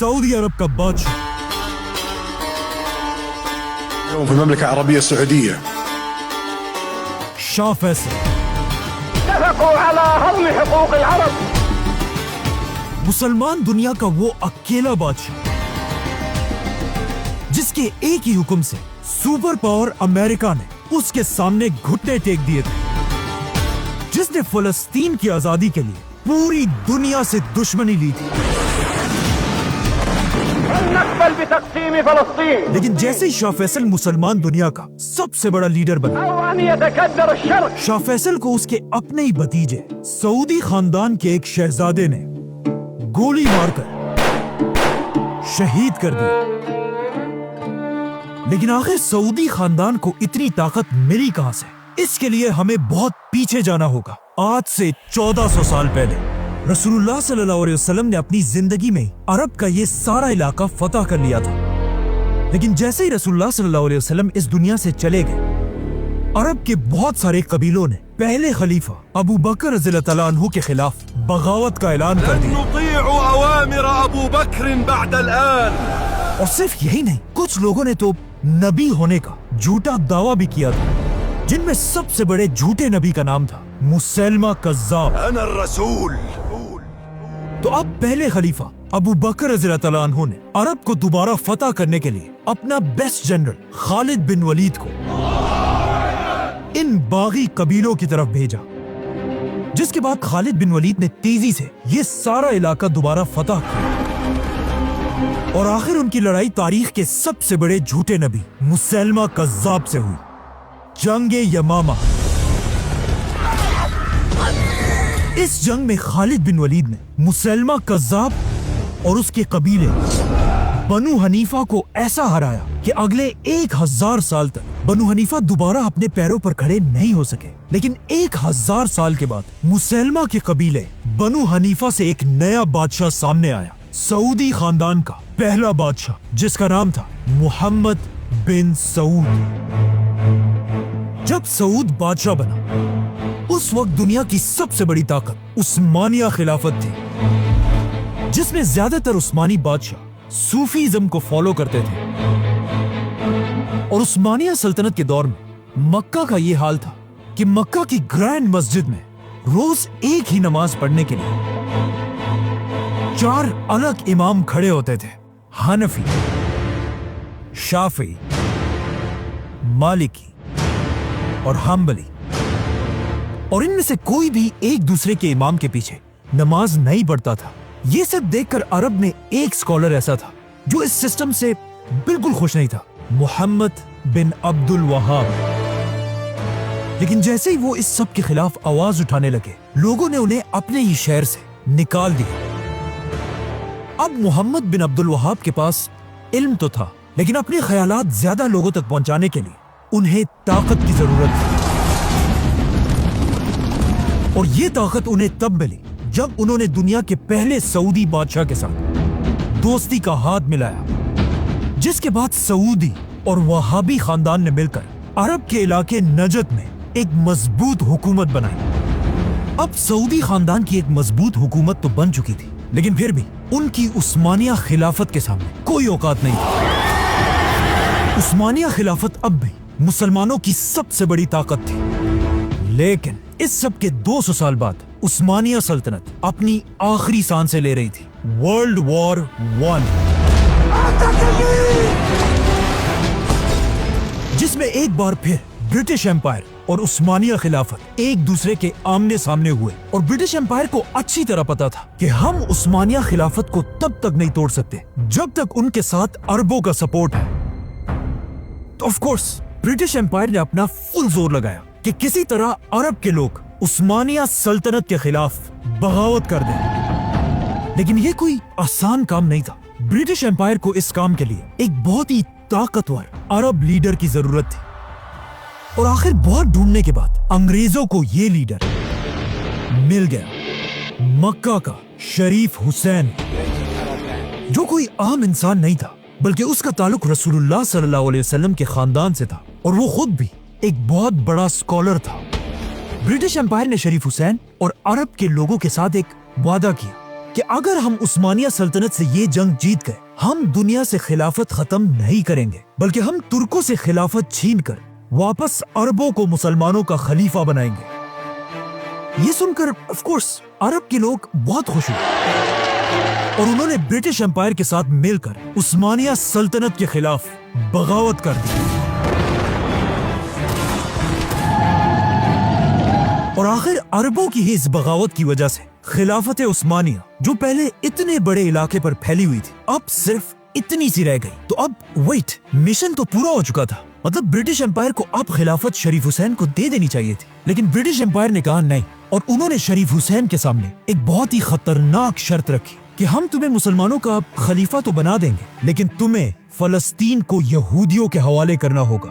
Saudi अरब का बादशाह اليوم في المملكة العربية السعودية शाह फैसल اتفقوا على هضم حقوق العرب. मुसलमान दुनिया का वो अकेला बादशाह जिसके एक ही हुक्म से सुपर पावर अमेरिका ने उसके सामने घुटने टेक दिए थे, जिसने फलस्तीन की आजादी के लिए पूरी दुनिया से दुश्मनी ली थी। لن نقبل بتقسيم فلسطين लेकिन जैसे ही शाह फैसल मुसलमान दुनिया का सबसे बड़ा लीडर बना, أو أن يتكدر الشرق. शाह फैसल को उसके अपने ही भतीजे सऊदी खानदान के एक शहजादे ने गोली मारकर शहीद कर दिया। लेकिन आखिर सऊदी खानदान को इतनी ताकत मिली कहां से? इसके लिए हमें बहुत पीछे जाना होगा। आज से 1400 साल पहले रसूलुल्लाह सल्लल्लाहु अलैहि वसल्लम ने अपनी जिंदगी में अरब का ये सारा इलाका फतह कर लिया था। लेकिन जैसे ही रसूलुल्लाह सल्लल्लाहु अलैहि वसल्लम इस दुनिया से चले गए, अरब के बहुत सारे कबीलों ने पहले खलीफा अबू बकर रज़ियल्लाहु तआला अन्हु के खिलाफ बगावत का ऐलान कर दिया। और सिर्फ यही नहीं, कुछ लोगों ने तो नबी होने का झूठा दावा भी किया था, जिनमें सबसे बड़े झूठे नबी का नाम था मुसैलमा कज़्ज़ाब। तो अब पहले खलीफा अबू बकर रज़ियल्लाहु तआला अन्हु ने अरब को दोबारा फतह करने के लिए अपना बेस्ट जनरल खालिद बिन वलीद को इन बागी कबीलों की तरफ भेजा, जिसके बाद खालिद बिन वलीद ने तेजी से ये सारा इलाका दोबारा फतह किया। और आखिर उनकी लड़ाई तारीख के सबसे बड़े झूठे नबी मुसैलमा कज़्ज़ाब से हुई, जंगे यमामा। इस जंग में खालिद बिन वलीद ने मुसैलमा कज़्ज़ाब और उसके कबीले बनु हनीफा को ऐसा हराया कि अगले 1000 साल तक बनु हनीफा दोबारा अपने पैरों पर खड़े नहीं हो सके। लेकिन 1000 साल के बाद मुसैलमा के कबीले बनु हनीफा से एक नया बादशाह सामने आया, सऊदी खानदान का पहला बादशाह, जिसका नाम था मुहम्मद बिन सऊद। जब सऊद बादशाह बना, उस वक्त दुनिया की सबसे बड़ी ताकत उस्मानिया खिलाफत थी, जिसमें ज्यादातर उस्मानी बादशाह सूफीज्म को फॉलो करते थे। और उस्मानिया सल्तनत के दौर में मक्का का ये हाल था कि मक्का की ग्रैंड मस्जिद में रोज एक ही नमाज पढ़ने के लिए 4 अलग इमाम खड़े होते थे, हनफी, शाफी, मालिकी और हम्बली। और इनमें से कोई भी एक दूसरे के इमाम के पीछे नमाज नहीं पढ़ता था। ये सब देखकर अरब में एक स्कॉलर ऐसा था जो इस सिस्टम से बिल्कुल खुश नहीं था, मोहम्मद बिन अब्दुल वहाब। लेकिन जैसे ही वो इस सब के खिलाफ आवाज उठाने लगे, लोगों ने उन्हें अपने ही शहर से निकाल दिया। अब मोहम्मद बिन अब्दुल वहाब के पास इल्म तो था, लेकिन अपने ख्यालात ज्यादा लोगों तक पहुंचाने के लिए उन्हें ताकत की जरूरत थी। और ये ताकत उन्हें तब मिली जब उन्होंने दुनिया के पहले सऊदी बादशाह के साथ दोस्ती का हाथ मिलाया, जिसके बाद सऊदी और वहाबी खानदान ने मिलकर अरब के इलाके नजद में एक मजबूत हुकूमत बनाई। अब सऊदी खानदान की एक मजबूत हुकूमत तो बन चुकी थी, लेकिन फिर भी उनकी उस्मानिया खिलाफत के सामने कोई औकात नहीं थी। उस्मानिया खिलाफत अब भी मुसलमानों की सबसे बड़ी ताकत थी। लेकिन इस सब के 200 साल बाद उस्मानिया सल्तनत अपनी आखिरी सांसें ले रही थी। वर्ल्ड वॉर 1, जिसमें एक बार फिर ब्रिटिश एम्पायर और उस्मानिया खिलाफत एक दूसरे के आमने सामने हुए। और ब्रिटिश एम्पायर को अच्छी तरह पता था कि हम उस्मानिया खिलाफत को तब तक नहीं तोड़ सकते जब तक उनके साथ अरबों का सपोर्ट है। तो ऑफ कोर्स ब्रिटिश एम्पायर ने अपना फुल जोर लगाया कि किसी तरह अरब के लोग उस्मानिया सल्तनत के खिलाफ बगावत कर दें। लेकिन ये कोई आसान काम नहीं था। ब्रिटिश एम्पायर को इस काम के लिए एक बहुत ही ताकतवर अरब लीडर की जरूरत थी। और आखिर बहुत ढूंढने के बाद अंग्रेजों को ये लीडर मिल गया, मक्का का शरीफ हुसैन, जो कोई आम इंसान नहीं था, बल्कि उसका ताल्लुक रसूलुल्लाह सल्लल्लाहु अलैहि वसल्लम के खानदान से था। और वो खुद भी एक बहुत बड़ा स्कॉलर था। ब्रिटिश एम्पायर ने शरीफ हुसैन और अरब के लोगों के साथ एक वादा किया کہ اگر ہم عثمانیہ سلطنت سے یہ جنگ جیت گئے ہم دنیا سے خلافت ختم نہیں کریں گے بلکہ ہم ترکوں سے خلافت چھین کر واپس عربوں کو مسلمانوں کا خلیفہ بنائیں گے۔ یہ سن کر آف کورس عرب کے لوگ بہت خوش ہوئے اور انہوں نے برٹش امپائر کے ساتھ مل کر عثمانیہ سلطنت کے خلاف بغاوت کر دی اور آخر عربوں کی ہی اس بغاوت کی وجہ سے خلافت عثمانیہ جو پہلے اتنے بڑے علاقے پر پھیلی ہوئی تھی اب صرف اتنی سی رہ گئی۔ تو اب ویٹ، مشن تو پورا ہو چکا تھا، مطلب برٹش امپائر کو اب خلافت شریف حسین کو دے دینی چاہیے تھی، لیکن برٹش امپائر نے کہا نہیں، اور انہوں نے شریف حسین کے سامنے ایک بہت ہی خطرناک شرط رکھی کہ ہم تمہیں مسلمانوں کا خلیفہ تو بنا دیں گے لیکن تمہیں فلسطین کو یہودیوں کے حوالے کرنا ہوگا۔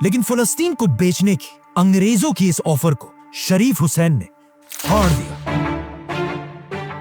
لیکن فلسطین کو بیچنے کی انگریزوں کی اس آفر کو شریف حسین نے پھاڑ دیا۔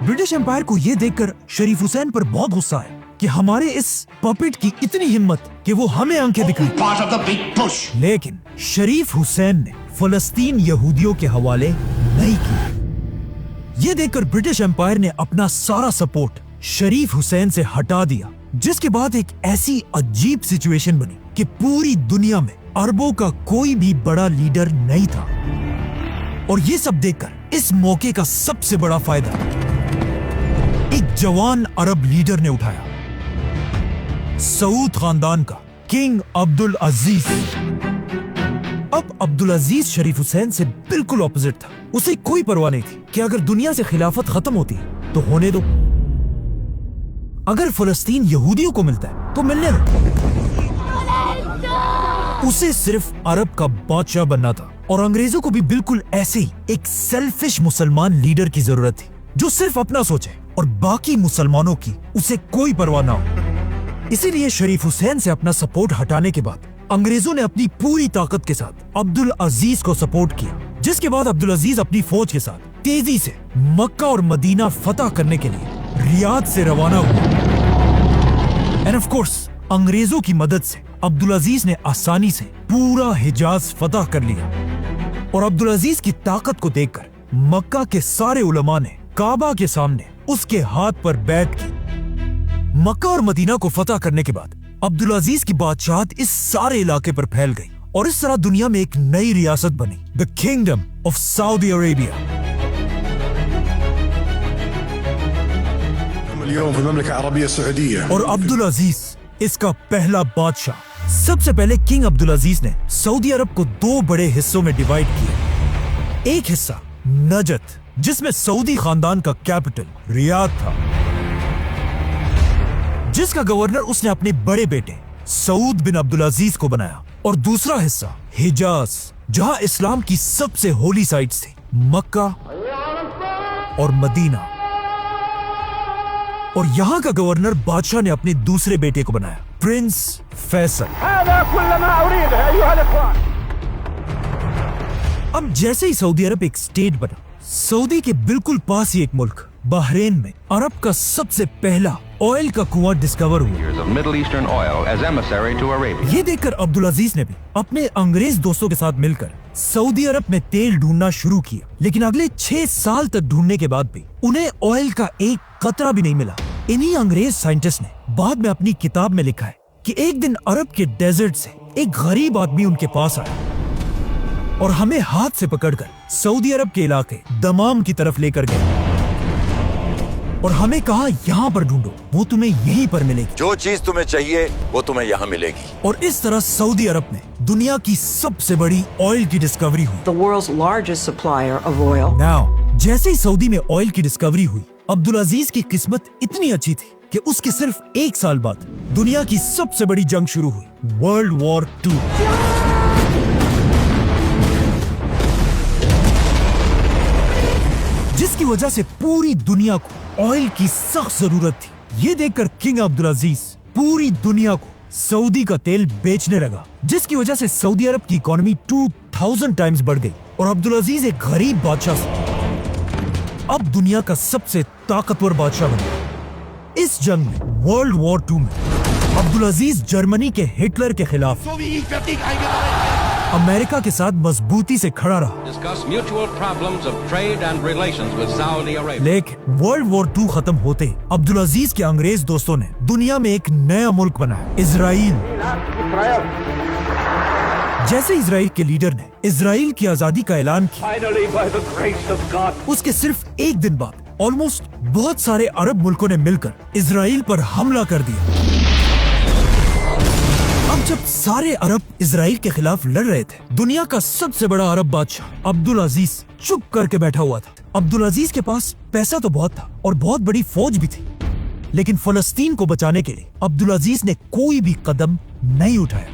برٹش امپائر کو یہ دیکھ کر شریف حسین پر بہت غصہ ہے کہ ہمارے اس پپٹ کی اتنی ہمت کہ وہ ہمیں آنکھیں دکھائے، لیکن شریف حسین نے فلسطین یہودیوں کے حوالے نہیں کی۔ یہ دیکھ کر برٹش امپائر نے اپنا سارا سپورٹ شریف حسین سے ہٹا دیا، جس کے بعد ایک ایسی عجیب سچویشن بنی کہ پوری دنیا میں عربوں کا کوئی بھی بڑا لیڈر نہیں تھا، اور یہ سب دیکھ کر اس موقع کا سب سے بڑا فائدہ ایک جوان عرب لیڈر نے اٹھایا، سعود خاندان کا کنگ عبدالعزیز۔ اب عبدالعزیز شریف حسین سے بالکل اپوزٹ تھا، اسے کوئی پرواہ نہیں تھی کہ اگر دنیا سے خلافت ختم ہوتی ہے تو ہونے دو، اگر فلسطین یہودیوں کو ملتا ہے تو ملنے دو، اسے صرف عرب کا بادشاہ بننا تھا، اور انگریزوں کو بھی بالکل ایسے ہی ایک سیلفش مسلمان لیڈر کی ضرورت تھی جو صرف اپنا سوچے اور باقی مسلمانوں کی اسے کوئی پرواہ نہ ہو۔ اسی لیے شریف حسین سے اپنا سپورٹ ہٹانے کے بعد انگریزوں نے اپنی پوری طاقت کے ساتھ عبدالعزیز کو سپورٹ کیا، جس کے بعد عبدالعزیز اپنی فوج کے ساتھ تیزی سے مکہ اور مدینہ فتح کرنے کے لیے ریاض سے روانہ ہوا۔ اینڈ آف کورس انگریزوں کی مدد سے عبدالعزیز نے آسانی سے پورا حجاز فتح کر لیا، اور عبدالعزیز کی طاقت کو دیکھ کر مکہ کے سارے علماء نے کعبہ کے سامنے اس کے ہاتھ پر بیعت کی۔ مکہ اور مدینہ کو فتح کرنے کے بعد عبدالعزیز کی بادشاہت اس سارے علاقے پر پھیل گئی، اور اس طرح دنیا میں ایک نئی ریاست بنی، the kingdom of Saudi Arabia. اليوم في المملكة العربية السعودية اور عبدالعزیز اس کا پہلا بادشاہ۔ سب سے پہلے کنگ عبدالعزیز نے سعودی عرب کو دو بڑے حصوں میں ڈیوائیڈ کیا، ایک حصہ نجد جس میں سعودی خاندان کا کیپٹل ریاض تھا، جس کا گورنر اس نے اپنے بڑے بیٹے سعود بن عبدالعزیز کو بنایا، اور دوسرا حصہ حجاز جہاں اسلام کی سب سے ہولی سائٹس تھی، مکہ اور مدینہ، اور یہاں کا گورنر بادشاہ نے اپنے دوسرے بیٹے کو بنایا، پرنس فیصل۔ هذا كل ما أريده أيها الإخوان. اب جیسے ہی سعودی عرب ایک سٹیٹ بنا، سعودی کے بالکل پاس ہی ایک ملک بحرین میں عرب کا سب سے پہلا آئل کا کنواں ڈسکور ہوا۔ of Middle Eastern oil as emissary to Arabia. یہ دیکھ کر عبدالعزیز نے بھی اپنے انگریز دوستوں کے ساتھ مل کر سعودی عرب میں تیل ڈھونڈنا شروع کیا، لیکن اگلے 6 سال تک ڈھونڈنے کے بعد بھی انہیں آئل کا ایک قطرہ بھی نہیں ملا۔ انہی انگریز سائنٹسٹ نے بعد میں اپنی کتاب میں لکھا ہے کہ ایک دن عرب کے ڈیزرٹ سے ایک غریب آدمی ان کے پاس آیا اور ہمیں ہاتھ سے پکڑ کر سعودی عرب کے علاقے دمام کی طرف لے کر گئے، اور ہمیں کہا یہاں پر ڈھونڈو، وہ تمہیں یہیں پر ملے گی، جو چیز تمہیں چاہیے وہ تمہیں یہاں ملے گی۔ اور اس طرح سعودی عرب میں دنیا کی سب سے بڑی آئل کی ڈسکوری ہوئی۔ the world's largest supplier of oil. Now, جیسے ہی سعودی میں آئل کی ڈسکوری ہوئی، عبدالعزیز کی قسمت اتنی اچھی تھی کہ اس کے صرف 1 سال بعد دنیا کی سب سے بڑی جنگ شروع ہوئی، ورلڈ وار 2۔ جس کی وجہ سے پوری دنیا کو آئل کی سخت ضرورت تھی۔ یہ دیکھ کر کنگ عبدالعزیز پوری دنیا کو سعودی کا تیل بیچنے لگا، جس کی وجہ سے سعودی عرب کی اکانومی 2000 ٹائمز بڑھ گئی، اور عبدالعزیز ایک غریب بادشاہ سے اب دنیا کا سب سے طاقتور بادشاہ بنا۔ اس جنگ میں ورلڈ وار 2 میں عبدالعزیز جرمنی کے ہٹلر کے خلاف امریکہ کے ساتھ مضبوطی سے کھڑا رہا. Discuss mutual problems of trade and relations with Saudi Arabia. لیکن ورلڈ وار 2 ختم ہوتے عبدالعزیز کے انگریز دوستوں نے دنیا میں ایک نیا ملک بنایا, اسرائیل. جیسے اسرائیل کے لیڈر نے اسرائیل کی آزادی کا اعلان کیا, Finally, by the grace of God, اس کے صرف ایک دن بعد آلموسٹ بہت سارے عرب ملکوں نے مل کر اسرائیل پر حملہ کر دیا. اب جب سارے عرب اسرائیل کے خلاف لڑ رہے تھے, دنیا کا سب سے بڑا عرب بادشاہ عبدالعزیز چپ کر کے بیٹھا ہوا تھا. عبدالعزیز کے پاس پیسہ تو بہت تھا اور بہت بڑی فوج بھی تھی, لیکن فلسطین کو بچانے کے لیے عبدالعزیز نے کوئی بھی قدم نہیں اٹھایا,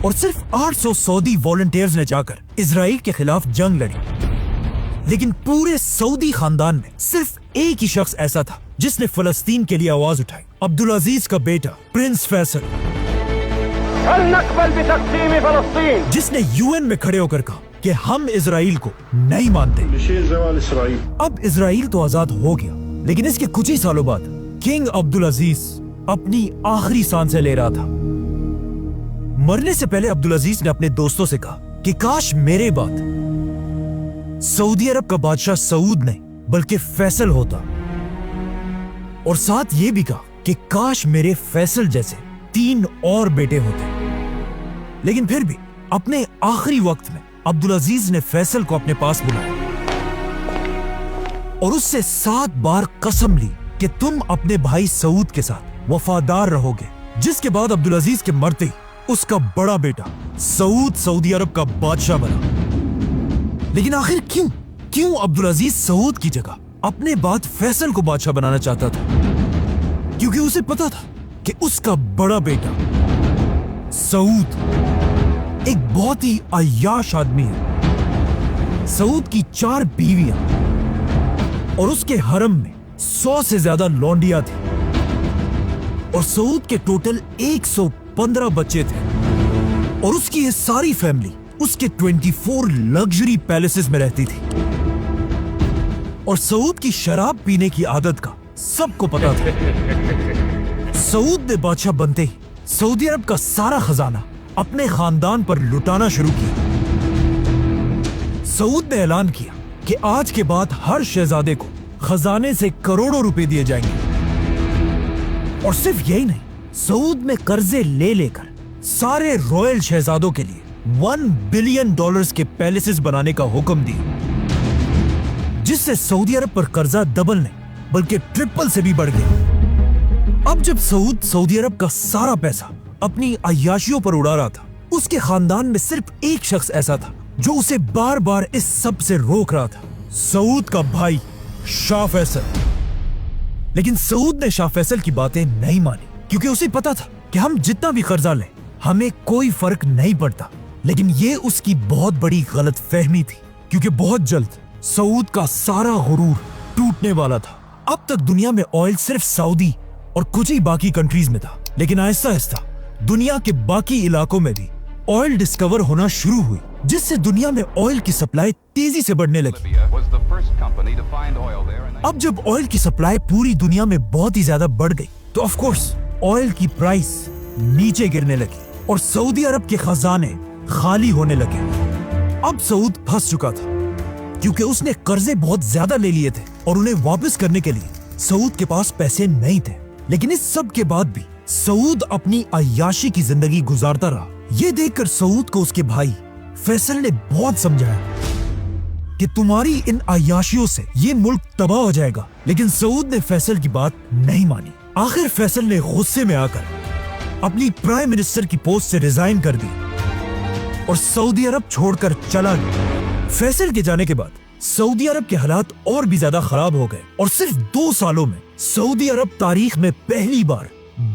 اور صرف 800 سعودی والنٹیئرز نے جا کر اسرائیل کے خلاف جنگ لڑی. لیکن پورے سعودی خاندان میں صرف ایک ہی شخص ایسا تھا جس نے فلسطین کے لیے آواز اٹھائی, عبدالعزیز کا بیٹا پرنس فیصل, فلنقبل بتقسيم فلسطين. جس نے UN میں کھڑے ہو کر کہا کہ ہم اسرائیل کو نہیں مانتے. بشير زوال إسرائيل. اب اسرائیل تو آزاد ہو گیا, لیکن اس کے کچھ ہی سالوں بعد کنگ عبدالعزیز اپنی آخری سانسیں لے رہا تھا. مرنے سے پہلے عبدالعزیز نے اپنے دوستوں سے کہا کہ کاش میرے بعد سعودی عرب کا بادشاہ سعود نہیں بلکہ فیصل ہوتا, اور ساتھ یہ بھی کہا کہ کاش میرے فیصل جیسے 3 اور بیٹے ہوتے. لیکن پھر بھی اپنے آخری وقت میں عبدالعزیز نے فیصل کو اپنے پاس بلایا اور اس سے 7 بار قسم لی کہ تم اپنے بھائی سعود کے ساتھ وفادار رہو گے. جس کے بعد عبدالعزیز کے مرتے ہی اس کا بڑا بیٹا سعود سعودی عرب کا بادشاہ بنا. لیکن آخر کیوں عبدالعزیز سعود کی جگہ اپنے بعد فیصل کو بادشاہ بنانا چاہتا تھا؟ کیونکہ اسے پتا تھا کہ اس کا بڑا بیٹا سعود ایک بہت ہی عیاش آدمی ہے. سعود کی 4 بیویاں اور اس کے حرم میں 100 سے زیادہ لونڈیاں تھیں, اور سعود کے ٹوٹل 115 بچے تھے, اور اس کی یہ ساری فیملی اس کے 24 لگژری پیلیسز میں رہتی تھی. اور سعود کی شراب پینے کی عادت کا سب کو پتا تھا. سعود نے بادشاہ بنتے ہی سعودی عرب کا سارا خزانہ اپنے خاندان پر لٹانا شروع کیا. سعود نے اعلان کیا کہ آج کے بعد ہر شہزادے کو خزانے سے کروڑوں روپے دیے جائیں گے. اور صرف یہی نہیں, سعود میں قرضے لے لے کر سارے رائل شہزادوں کے لیے $1 بلین کے پیلیسز بنانے کا حکم دیا, جس سے سعودی عرب پر قرضہ ڈبل نہیں بلکہ ٹرپل سے بھی بڑھ گیا. اب جب سعود سعودی عرب کا سارا پیسہ اپنی عیاشیوں پر اڑا رہا تھا, اس کے خاندان میں صرف ایک شخص ایسا تھا جو اسے بار بار اس سب سے روک رہا تھا, سعود کا بھائی شاہ فیصل. لیکن سعود نے شاہ فیصل کی باتیں نہیں مانی, کیونکہ اسے پتا تھا کہ ہم جتنا بھی قرضہ لیں ہمیں کوئی فرق نہیں پڑتا. لیکن یہ اس کی بہت بڑی غلط فہمی تھی, کیونکہ بہت جلد سعود کا سارا غرور ٹوٹنے والا تھا. اب تک دنیا میں آئل صرف سعودی اور کچھ ہی باقی کنٹریز میں تھا, لیکن آہستہ آہستہ دنیا کے باقی علاقوں میں بھی آئل ڈسکور ہونا شروع ہوئی, جس سے دنیا میں آئل کی سپلائی تیزی سے بڑھنے لگی. اب جب آئل کی سپلائی پوری دنیا میں بہت ہی زیادہ بڑھ گئی تو آف کورس آئل کی پرائس نیچے گرنے لگی اور سعودی عرب کے خزانے خالی ہونے لگے. اب سعود پھنس چکا تھا, کیونکہ اس نے قرضے بہت زیادہ لے لیے تھے اور انہیں واپس کرنے کے لیے سعود کے پاس پیسے نہیں تھے. لیکن اس سب کے بعد بھی سعود اپنی عیاشی کی زندگی گزارتا رہا. یہ دیکھ کر سعود کو اس کے بھائی فیصل نے بہت سمجھایا کہ تمہاری ان عیاشیوں سے یہ ملک تباہ ہو جائے گا. لیکن سعود نے فیصل کی بات نہیں مانی. آخر فیصل نے غصے میں آ کر اپنی پرائم منسٹر کی پوسٹ سے ریزائن کر دی اور سعودی عرب چھوڑ کر چلا گیا. فیصل کے جانے کے بعد سعودی عرب کے حالات اور بھی زیادہ خراب ہو گئے اور صرف 2 سالوں میں سعودی عرب تاریخ میں پہلی بار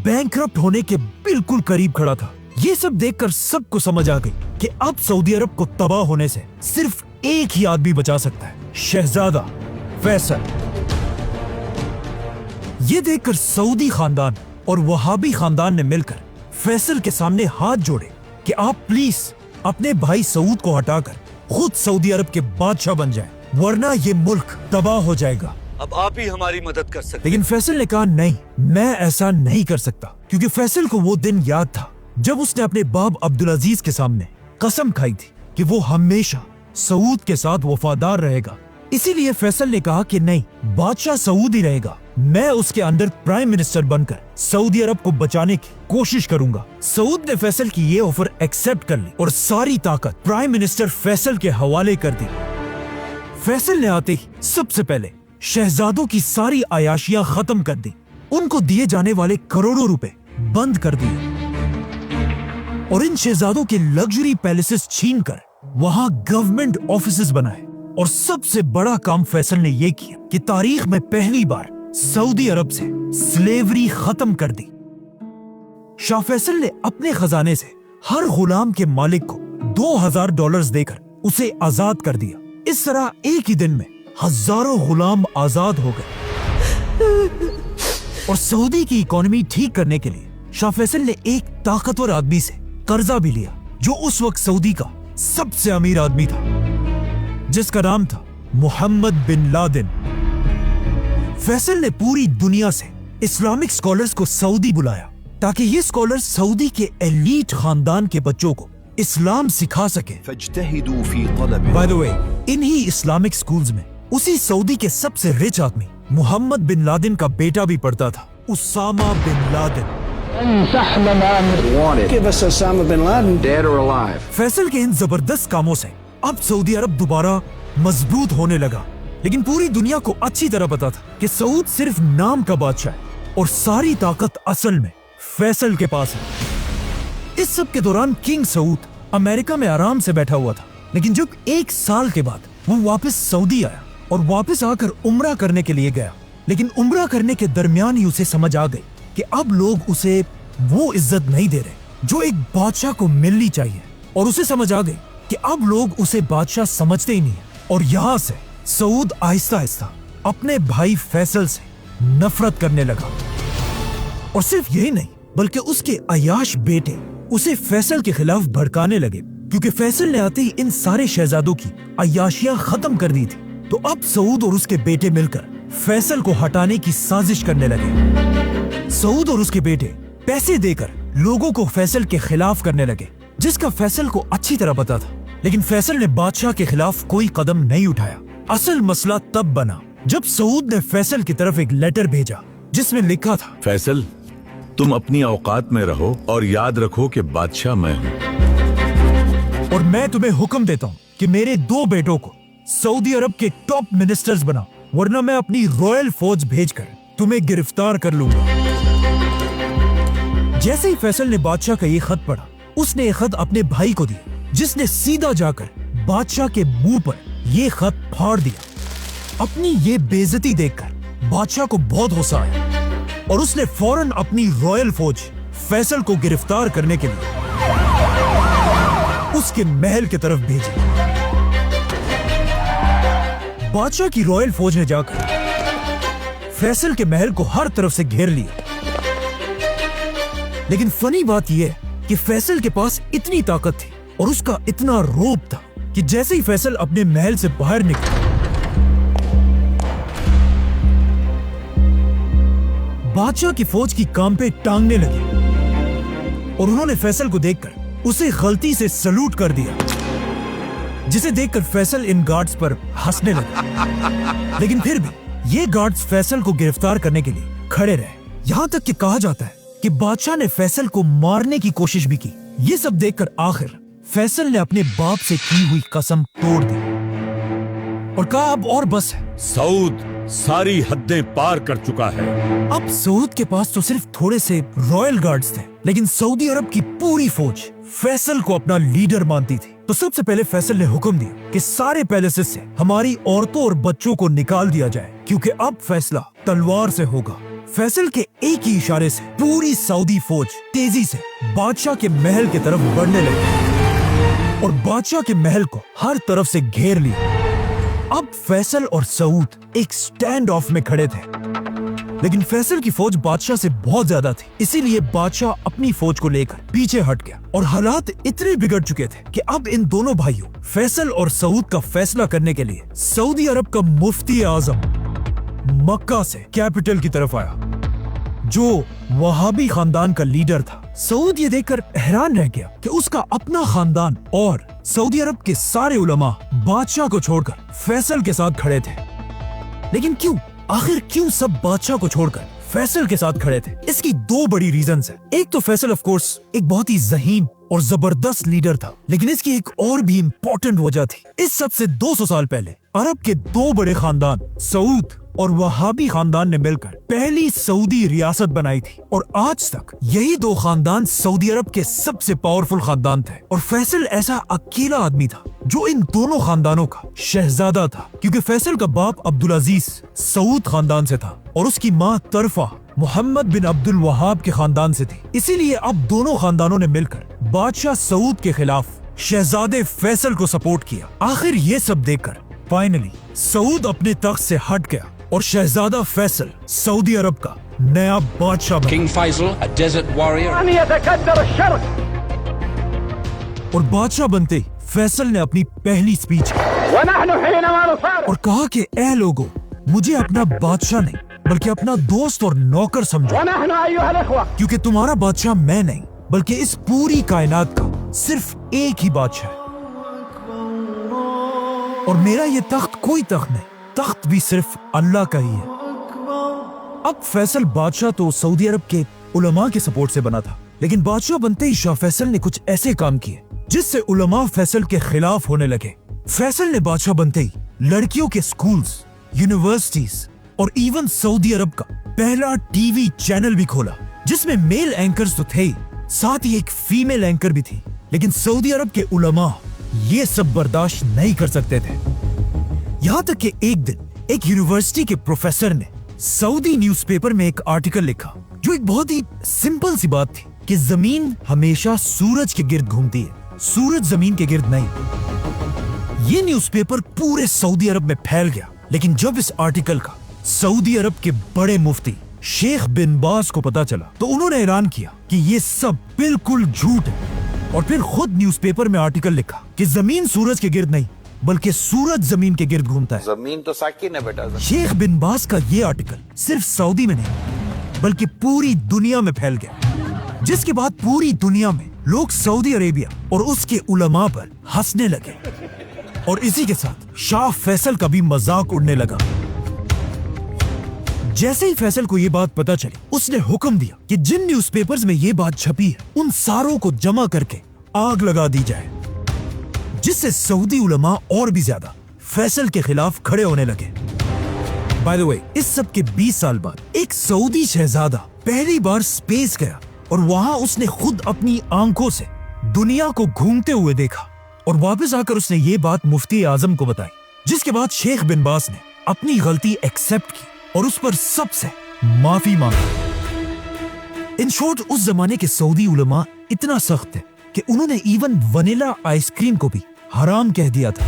بینکرپٹ ہونے کے بالکل قریب کھڑا تھا. یہ سب دیکھ کر سب کو سمجھ آ گئی کہ اب سعودی عرب کو تباہ ہونے سے صرف ایک ہی آدمی بچا سکتا ہے, شہزادہ فیصل. یہ دیکھ کر سعودی خاندان اور وہابی خاندان نے مل کر فیصل کے سامنے ہاتھ جوڑے کہ آپ پلیز اپنے بھائی سعود کو ہٹا کر خود سعودی عرب کے بادشاہ بن جائیں, ورنہ یہ ملک تباہ ہو جائے گا. اب آپ ہی ہماری مدد کر سکتے. لیکن فیصل نے کہا نہیں, میں ایسا نہیں کر سکتا, کیونکہ فیصل کو وہ دن یاد تھا جب اس نے اپنے باپ عبدالعزیز کے سامنے कसम खाई थी कि वो हमेशा सऊद के साथ वफादार रहेगा। इसीलिए फैसल ने कहा कि नहीं, बादशाह सऊद ही रहेगा। मैं उसके अंडर प्राइम मिनिस्टर बनकर सऊदी अरब को बचाने की कोशिश करूंगा। सऊद ने फैसल की ये ऑफर एक्सेप्ट कर ली और सारी ताकत प्राइम मिनिस्टर फैसल के हवाले कर दी। फैसल ने आते ही सबसे पहले शहजादों की सारी आयाशियां खत्म कर दी, उनको दिए जाने वाले करोड़ों रुपए बंद कर दिए और इन शहजादों के लग्जरी पैलेसेस छीनकर वहां गवर्नमेंट ऑफिसेस बनाए। और सबसे बड़ा काम फैसल ने यह किया कि तारीख में पहली बार सऊदी अरब से स्लेवरी खत्म कर दी। शाह फैसल ने अपने खजाने से हर गुलाम के मालिक को $2000 देकर उसे आजाद कर दिया। इस तरह एक ही दिन में हजारों गुलाम आजाद हो गए। और सऊदी की इकोनॉमी ठीक करने के लिए शाह फैसल ने एक ताकतवर आदमी से कर्जा भी लिया, जो उस वक्त सऊदी का सबसे अमीर आदमी था, जिसका नाम था मोहम्मद बिन लादेन। फैसल ने पूरी दुनिया से इस्लामिक स्कॉलर्स को सऊदी बुलाया ताकि ये स्कॉलर्स सऊदी के एलीट खानदान के बच्चों को इस्लाम सिखा सके। बाय द वे, इन्हीं इस्लामिक स्कूल्स में उसी सऊदी के सबसे रिच आदमी मोहम्मद बिन लादेन का बेटा भी पढ़ता था, Osama bin Laden. Give us Osama bin Laden, dead or alive. Faisal के इन जबरदस्त कामों से अब सऊदी अरब दोबारा मजबूत होने लगा, लेकिन पूरी दुनिया को अच्छी तरह पता था कि सऊद सिर्फ नाम का बादशाह है और सारी ताकत असल में फैसल के पास है। इस सब के दौरान किंग सऊद अमेरिका में आराम से बैठा हुआ था, लेकिन जब 1 साल के बाद वो वापस सऊदी आया और वापस आकर उम्रा करने के लिए गया, लेकिन उम्रा करने के दरमियान ही उसे समझ आ गई कि अब लोग उसे वो इज्जत नहीं दे रहे जो एक बादशाह को मिलनी चाहिए, और उसे समझ आ गई कि अब लोग उसे बादशाह समझते ही नहीं। और यहाँ से सऊद आहिस्ता आहिस्ता अपने भाई फैसल से नफरत करने लगा। और सिर्फ यही नहीं, बल्कि उसके अयाश बेटे उसे फैसल के खिलाफ भड़काने लगे, क्योंकि फैसल ने आते ही इन सारे शहजादों की अयाशियां खत्म कर दी थी। तो अब सऊद और उसके बेटे मिलकर फैसल को हटाने की साजिश करने लगे। सऊद और उसके बेटे पैसे देकर लोगों को फैसल के खिलाफ करने लगे, जिसका फैसल को अच्छी तरह पता था, लेकिन फैसल ने बादशाह के खिलाफ कोई कदम नहीं उठाया। असल मसला तब बना जब सऊद ने फैसल की तरफ एक लेटर भेजा जिसमें लिखा था, फैसल, तुम अपनी औकात में रहो और याद रखो कि बादशाह मैं हूँ, और मैं तुम्हें हुक्म देता हूँ कि मेरे 2 बेटों को सऊदी अरब के टॉप मिनिस्टर्स बनाओ, वरना मैं अपनी रॉयल फौज भेजकर तुम्हें गिरफ्तार कर लूंगा। जैसे ही फैसल ने बादशाह का ये खत पढ़ा, उसने ये खत अपने भाई को दिया, जिसने सीधा जाकर बादशाह के मुंह पर ये खत फाड़ दिया। अपनी ये बेइज्जती देखकर बादशाह को बहुत गुस्सा आया और उसने फौरन अपनी रॉयल फौज फैसल को गिरफ्तार करने के लिए उसके महल की तरफ भेजी। बादशाह की रॉयल फौज ने जाकर फैसल के महल को हर तरफ से घेर लिया। लेकिन फनी बात यह कि फैसल के पास इतनी ताकत थी और उसका इतना रोब था कि जैसे ही फैसल अपने महल से बाहर निकला, बादशाह की फौज की काम पे टांगने लगे और उन्होंने फैसल को देखकर उसे गलती से सलूट कर दिया, जिसे देखकर फैसल इन गार्ड्स पर हंसने लगा। लेकिन फिर भी ये गार्ड्स फैसल को गिरफ्तार करने के लिए खड़े रहे। यहाँ तक कि कहा जाता है कि बादशाह ने फैसल को मारने की कोशिश भी की। ये सब देखकर आखिर फैसल ने अपने बाप से की हुई कसम तोड़ दी और कहा अब और बस है। सऊद सारी हदें पार कर चुका है। अब सऊद के पास तो सिर्फ थोड़े से रॉयल गार्ड्स थे, लेकिन सऊदी अरब की पूरी फौज फैसल को अपना लीडर मानती थी। तो सबसे पहले फैसल ने हुक्म दिया कि सारे पैलेसेस से हमारी औरतों और बच्चों को निकाल दिया जाए, क्योंकि अब फैसला तलवार से होगा। फैसल के एक ही इशारे से पूरी सऊदी फौज तेजी से बादशाह के महल की तरफ बढ़ने लगी और बादशाह के महल को हर तरफ से घेर लिया। अब फैसल और सऊद एक स्टैंड ऑफ में खड़े थे, लेकिन फैसल की फौज बादशाह से बहुत ज्यादा थी, इसीलिए बादशाह अपनी फौज को लेकर पीछे हट गया और हालात इतने बिगड़ चुके थे कि अब इन दोनों भाइयों फैसल और सऊद का फैसला करने के लिए सऊदी अरब का मुफ्ती आजम मक्का से कैपिटल की तरफ आया, जो वहाबी खानदान का लीडर था। सऊद ये देखकर हैरान रह गया कि उसका अपना खानदान और सऊदी अरब के सारे उलमा बादशाह को छोड़कर फैसल के साथ खड़े थे। लेकिन क्यों, आखिर क्यों सब बादशाह को छोड़कर फैसल के साथ खड़े थे? इसकी दो बड़ी रीजंस है। एक तो फैसल ऑफ कोर्स एक बहुत ही ज़हीन और जबरदस्त लीडर था, लेकिन इसकी एक और भी इम्पोर्टेंट वजह थी। इस सब से 200 साल पहले अरब के दो बड़े खानदान सऊद और वहाबी खानदान ने मिलकर पहली सऊदी रियासत बनाई थी, और आज तक यही दो खानदान सऊदी अरब के सबसे पावरफुल खानदान थे। और फैसल ऐसा अकेला आदमी था जो इन दोनों खानदानों का शहजादा था, क्योंकि फैसल का बाप अब्दुल अजीज सऊद खानदान से था और उसकी माँ तरफा मोहम्मद बिन अब्दुल वहाब के खानदान से थी। इसीलिए अब दोनों खानदानों ने मिलकर बादशाह सऊद के खिलाफ शहजादे फैसल को सपोर्ट किया। आखिर ये सब देखकर फाइनली सऊद अपने तख्त से हट गया और शहजादा फैसल सऊदी अरब का नया बादशाह बना। King Faisal, a desert warrior. أن يتكدر الشرق और बादशाह बनते ही फैसल ने अपनी पहली स्पीच की ونحن حينما نصارع और कहा कि ए लोगों, मुझे अपना बादशाह नहीं बल्कि अपना दोस्त और नौकर समझो, ونحن أيها الإخوة क्योंकि तुम्हारा बादशाह मैं नहीं बल्कि इस पूरी कायनात का सिर्फ एक ही बादशाह है, और मेरा ये तख्त कोई तख्त नहीं, तख्त भी सिर्फ अल्लाह का ही है। अब फैसल बादशाह तो सऊदी अरब के उलमा के सपोर्ट से बना था, लेकिन बादशाह बनते ही शाह फैसल ने कुछ ऐसे काम किए जिससे उलमा फैसल के खिलाफ होने लगे। फैसल ने बादशाह बनते ही लड़कियों के स्कूल्स, यूनिवर्सिटीज और इवन सऊदी अरब का पहला टीवी चैनल भी खोला, जिसमें मेल एंकर्स तो थे ही, साथ ही एक फीमेल एंकर भी थी। लेकिन सऊदी अरब के उलमा ये सब बर्दाश्त नहीं कर सकते थे। यहाँ तक कि एक दिन एक यूनिवर्सिटी के प्रोफेसर ने सऊदी न्यूज़पेपर में एक आर्टिकल लिखा जो एक बहुत ही सिंपल सी बात थी कि जमीन हमेशा सूरज के गिर्द घूमती है, सूरज जमीन के गिर्द नहीं। ये न्यूज़पेपर पूरे सऊदी अरब में फैल गया, लेकिन जब इस आर्टिकल का सऊदी अरब के बड़े मुफ्ती शेख बिन बाज को पता चला तो उन्होंने ऐलान किया कि ये सब बिल्कुल झूठ है, और फिर खुद न्यूज़पेपर में आर्टिकल लिखा कि जमीन सूरज के गिर्द नहीं बल्कि सूरज जमीन के गिर्द घूमता है। जमीन तो साकिन है बेटा। शेख बिन बाज का ये आर्टिकल सिर्फ सऊदी में नहीं बल्कि पूरी दुनिया में फैल गया, जिसके बाद पूरी दुनिया में लोग सऊदी अरेबिया और उसके उलमा पर हंसने लगे, और इसी के साथ शाह फैसल का भी मजाक उड़ने लगा। जैसे ही फैसल को ये बात पता चली, उसने हुक्म दिया कि जिन न्यूज़पेपर्स में ये बात छपी है उन सारों को जमा करके आग लगा दी जाए, जिससे सऊदी उलमा और भी ज्यादा फैसल के खिलाफ खड़े होने लगे। बाय द वे, इस सब के 20 साल बाद एक सऊदी शहजादा पहली बार स्पेस गया, और वहां उसने खुद अपनी आंखों से दुनिया को घूमते हुए देखा, और वापस आकर उसने ये बात मुफ्ती आजम को बताई, जिसके बाद शेख बिन बाज ने अपनी गलती एक्सेप्ट की और उस पर सबसे माफी मांगी। इन शॉर्ट, उस जमाने के सऊदी उलमा इतना सख्त थे कि उन्होंने इवन वनीला आइसक्रीम को भी हराम कह दिया था।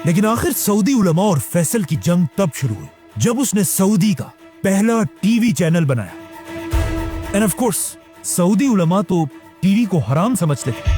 लेकिन आखिर सऊदी उलमा और फैसल की जंग तब शुरू हुई जब उसने सऊदी का पहला टीवी चैनल बनाया। एंड ऑफ कोर्स सऊदी उलमा तो टीवी को हराम समझते थे,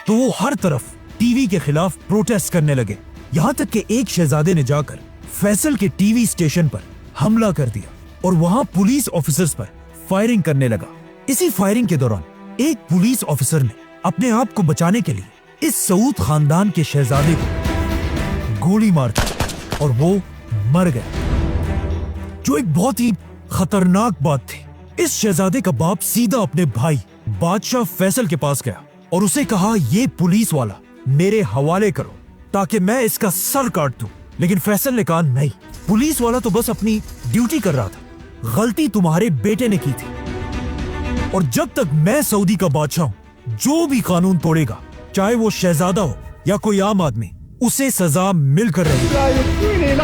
तो वो हर तरफ टीवी के खिलाफ प्रोटेस्ट करने लगे। यहाँ तक कि एक शहजादे ने जाकर फैसल के टीवी स्टेशन पर हमला कर दिया और वहां पुलिस ऑफिसर्स पर फायरिंग करने लगा। इसी फायरिंग के दौरान एक पुलिस ऑफिसर ने अपने आप को बचाने के लिए इस सऊद खानदान के शहजादे को गोली मार दी और वो मर गया, जो एक बहुत ही खतरनाक बात थी। इस शहजादे का बाप सीधा अपने भाई बादशाह फैसल के पास गया और उसे कहा, ये पुलिस वाला मेरे हवाले करो ताकि मैं इसका सर काट दूं। लेकिन फैसल ने कहा, नहीं, पुलिस वाला तो बस अपनी ड्यूटी कर रहा था, गलती तुम्हारे बेटे ने की थी, और जब तक मैं सऊदी का बादशाह हूं, जो भी कानून तोड़ेगा, चाहे वो शहजादा हो या कोई आम आदमी, उसे सजा मिलकर रहेगी।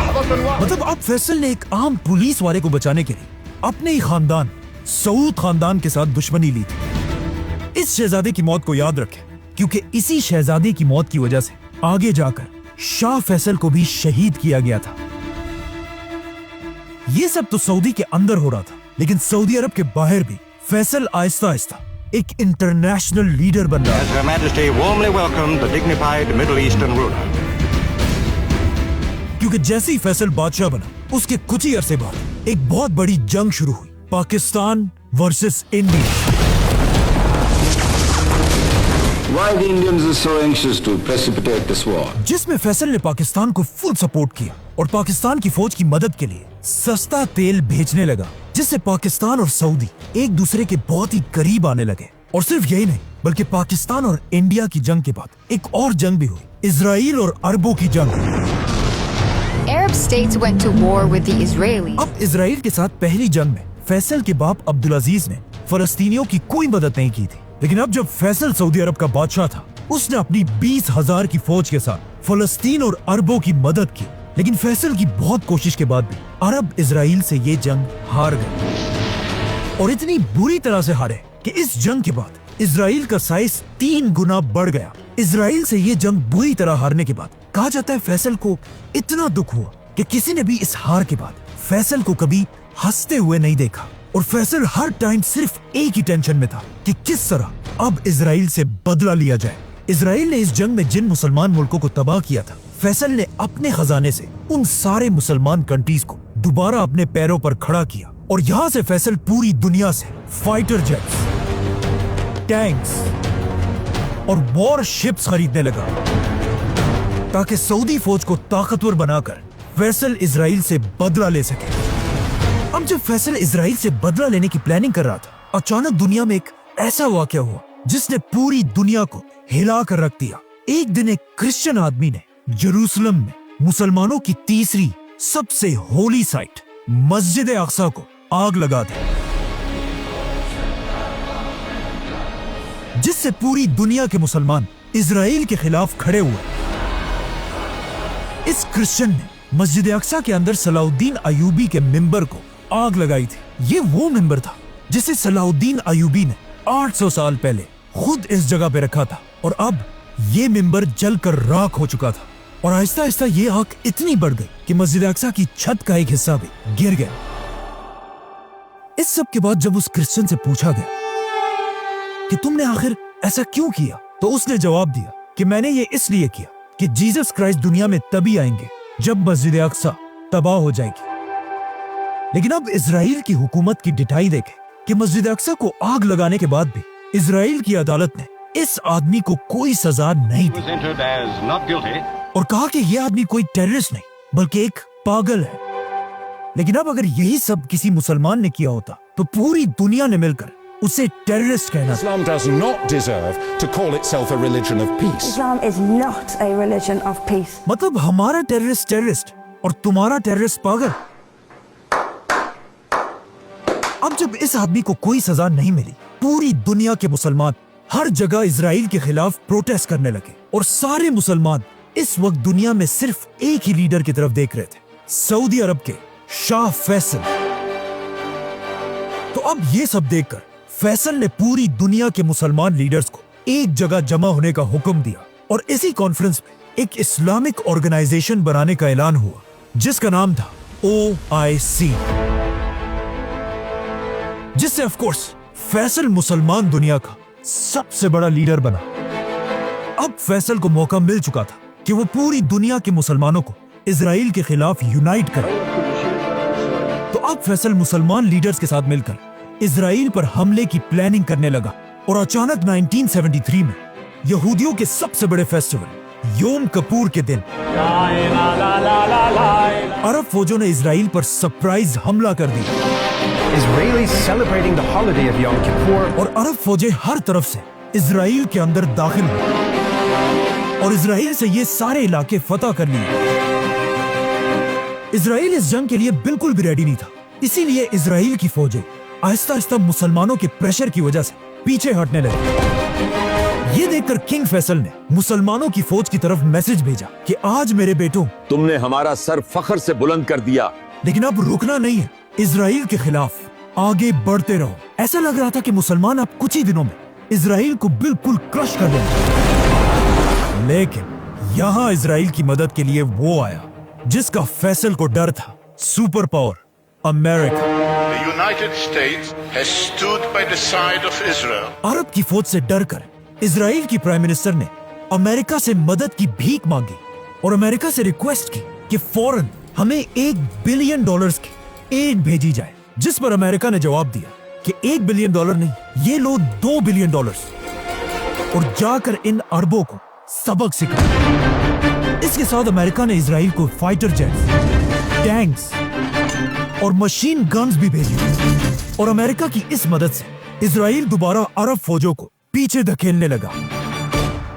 मतलब अब फैसल ने एक आम पुलिस वाले को बचाने के लिए अपने ही खानदान सऊद खानदान के साथ दुश्मनी ली थी। इस शहजादे की मौत को याद रखें, क्योंकि इसी शहजादे की मौत की वजह से आगे जाकर शाह फैसल को भी शहीद किया गया था। ये सब तो सऊदी के अंदर हो रहा था, लेकिन सऊदी अरब के बाहर भी फैसल आहिस्ता आहिस्ता एक इंटरनेशनल लीडर बन रहा है। Her Majesty warmly welcomed the dignified Middle Eastern ruler. क्योंकि जैसे ही फैसल बादशाह बना, उसके कुछ ही अरसे बाद एक बहुत बड़ी जंग शुरू हुई Pakistan versus India. Why the Indians are so anxious to precipitate this war? जिसमें फैसल ने पाकिस्तान को फुल सपोर्ट किया और पाकिस्तान की फौज की मदद के लिए सस्ता तेल भेजने लगा, जिससे पाकिस्तान और सऊदी एक दूसरे के बहुत ही करीब आने लगे। और सिर्फ यही नहीं, बल्कि पाकिस्तान और इंडिया की जंग के बाद एक और जंग भी हुई, इजराइल और अरबों की जंग। Arab states went to war with the Israelis. अब इजराइल के साथ पहली जंग में फैसल के बाप अब्दुल अजीज ने फलस्तीनियों की कोई मदद नहीं की थी, लेकिन अब जब फैसल सऊदी अरब का बादशाह था, उसने अपनी 20,000 की फौज के साथ फलस्तीन और अरबों की मदद की। लेकिन फैसल की बहुत कोशिश के बाद भी अरब इजराइल से ये जंग हार गए, और इतनी बुरी तरह से हारे कि इस जंग के बाद इजराइल का साइज 3 गुना बढ़ गया। इजराइल से ये जंग बुरी तरह हारने के बाद कहा जाता है फैसल को इतना दुख हुआ कि किसी ने भी इस हार के बाद फैसल को कभी हंसते हुए नहीं देखा, और फैसल हर टाइम सिर्फ एक ही टेंशन में था कि किस तरह अब इजराइल से बदला लिया जाए। इजराइल ने इस जंग में जिन मुसलमान मुल्कों को तबाह किया था, फैसल ने अपने खजाने से उन सारे मुसलमान कंट्रीज को दोबारा अपने पैरों पर खड़ा किया, और यहाँ से फैसल पूरी दुनिया से फाइटर जेट्स, टैंक्स और वॉर शिप्स खरीदने लगा, ताकि सऊदी फौज को ताकतवर बनाकर फैसल इजराइल से बदला ले सके। अब जब फैसल इजराइल से बदला लेने की प्लानिंग कर रहा था, अचानक दुनिया में एक ऐसा वाकया हुआ जिसने पूरी दुनिया को हिला कर रख दिया। एक दिन एक क्रिश्चियन आदमी ने जेरूसलम में मुसलमानों की तीसरी सबसे होली साइट मस्जिद अक्सा को आग लगा दी, जिससे पूरी दुनिया के मुसलमान इजराइल के खिलाफ खड़े हुए। इस क्रिश्चियन ने मस्जिद अक्सा के अंदर सलाउद्दीन अयूबी के मिंबर को आग लगाई थी। ये वो मिंबर था जिसे सलाउद्दीन अयूबी ने 800 साल पहले खुद इस जगह पे रखा था, और अब ये मिंबर जलकर राख हो चुका था, और आहिस्ता आहिस्ता ये आग इतनी बढ़ गई कि मस्जिद अक्सा की छत का एक हिस्सा भी गिर गया। इस सब के बाद जब उस क्रिश्चियन से पूछा गया कि तुमने आखिर ऐसा क्यों किया, तो उसने जवाब दिया कि मैंने ये इसलिए किया कि जीसस क्राइस्ट दुनिया में तभी आएंगे जब मस्जिद अक्सा तबाह हो जाएगी। लेकिन अब इजराइल की हुकूमत की डिटाई देखे कि मस्जिद अक्सा को आग लगाने के बाद भी इजराइल की अदालत ने इस आदमी को कोई सजा नहीं दी, और कहा कि यह आदमी कोई टेररिस्ट नहीं बल्कि एक पागल है। लेकिन अब अगर यही सब किसी मुसलमान ने किया होता तो पूरी दुनिया ने मिलकर उसे टेररिस्ट कहना। Islam does not deserve to call itself a religion of peace. Islam is not a religion of peace. मतलब हमारा टेररिस्ट टेररिस्ट और तुम्हारा टेररिस्ट पागल। अब जब इस आदमी को कोई सजा नहीं मिली, पूरी दुनिया के मुसलमान हर जगह इजराइल के खिलाफ प्रोटेस्ट करने लगे, और सारे मुसलमान इस वक्त दुनिया में सिर्फ एक ही लीडर की तरफ देख रहे थे, सऊदी अरब के शाह फैसल। तो अब ये सब देखकर फैसल ने पूरी दुनिया के मुसलमान लीडर्स को एक जगह जमा होने का हुक्म दिया, और इसी कॉन्फ्रेंस में एक इस्लामिक ऑर्गेनाइजेशन बनाने का ऐलान हुआ, जिसका नाम था OIC, जिससे ऑफ कोर्स फैसल मुसलमान दुनिया का सबसे बड़ा लीडर बना। अब फैसल को मौका मिल चुका था कि वो पूरी दुनिया के मुसलमानों को इजराइल के खिलाफ यूनाइट करे। तो अब फैसल मुसलमान लीडर्स के साथ मिलकर इजराइल पर हमले की प्लानिंग करने लगा, और अचानक 1973 में यहूदियों के सबसे बड़े फेस्टिवल योम किपुर के दिन अरब फौजों ने इजराइल पर सरप्राइज हमला कर दिया। Israelis celebrating the holiday of Yom Kippur. और अरब फौजें हर तरफ से इजराइल के अंदर दाखिल हुई, और इजराइल से ये सारे इलाके फतह कर लिए। इजराइल इस जंग के लिए बिल्कुल भी रेडी नहीं था, इसीलिए इजराइल की फौजें आहिस्ता आहिस्ता मुसलमानों के प्रेशर की वजह से पीछे हटने लगे। ये देखकर किंग फैसल ने मुसलमानों की फौज की तरफ मैसेज भेजा कि आज मेरे बेटों, तुमने हमारा सर फख्र से बुलंद कर दिया, लेकिन अब रुकना नहीं है, इजराइल के खिलाफ आगे बढ़ते रहो। ऐसा लग रहा था कि मुसलमान अब कुछ ही दिनों में इजराइल को बिल्कुल क्रश कर देंगे। लेकिन यहाँ इजराइल की मदद के लिए वो आया जिसका फैसल को डर था, super power America. The United States has stood by the side of Israel. अरब की फौज से डरकर इजराइल की प्राइम मिनिस्टर ने अमेरिका से मदद की भीख मांगी, और अमेरिका से रिक्वेस्ट की कि फौरन हमें $1 बिलियन की एड भेजी जाए, जिस पर अमेरिका ने जवाब दिया कि $1 बिलियन नहीं, ये लो $2 बिलियन और जाकर इन अरबों को सबक सिखाया। इसके साथ अमेरिका ने इजराइल को फाइटर जेट्स, टैंक्स और मशीन गन्स भी भेजी और अमेरिका की इस मदद से इजराइल दोबारा अरब फौजों को पीछे धकेलने लगा।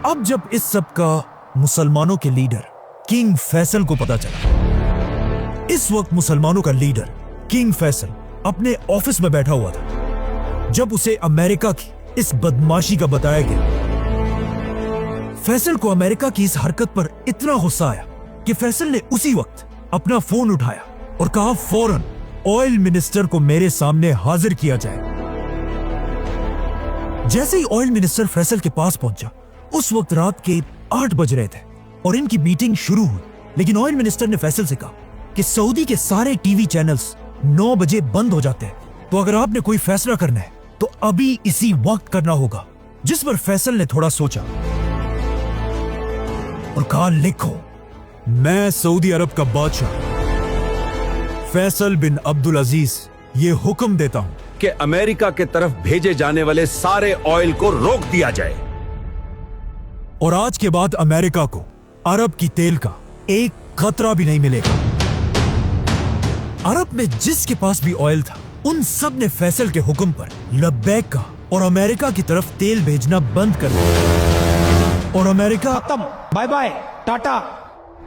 अब जब इस सब का मुसलमानों के लीडर किंग फैसल को पता चला, इस वक्त मुसलमानों का लीडर किंग फैसल अपने ऑफिस में बैठा हुआ था जब उसे अमेरिका की इस बदमाशी का बताया गया। फैसल को अमेरिका की इस हरकत पर इतना गुस्सा आया कि फैसल ने उसी वक्त अपना फोन उठाया और कहा फौरन ऑयल मिनिस्टर को मेरे सामने हाजिर किया जाए। जैसे ही ऑयल मिनिस्टर फैसल के पास पहुंचा, उस वक्त रात के 8 बज रहे थे और इनकी मीटिंग शुरू हुई। लेकिन ऑयल मिनिस्टर ने फैसल से कहा कि सऊदी के सारे टीवी चैनल्स 9 बजे बंद हो जाते हैं, तो अगर आपने कोई फैसला करना है तो अभी इसी वक्त करना होगा। जिस पर फैसल ने थोड़ा सोचा और कहा, लिखो, मैं सऊदी अरब का बादशाह फैसल बिन अब्दुल अजीज ये हुक्म देता हूं कि अमेरिका के तरफ भेजे जाने वाले सारे ऑयल को रोक दिया जाए और आज के बाद अमेरिका को अरब की तेल का एक खतरा भी नहीं मिलेगा। अरब में जिसके पास भी ऑयल था, उन सब ने फैसल के हुक्म पर लब्बैक कहा और अमेरिका की तरफ तेल भेजना बंद कर दिया। और अमेरिका खत्म, बाय बाय, टाटा,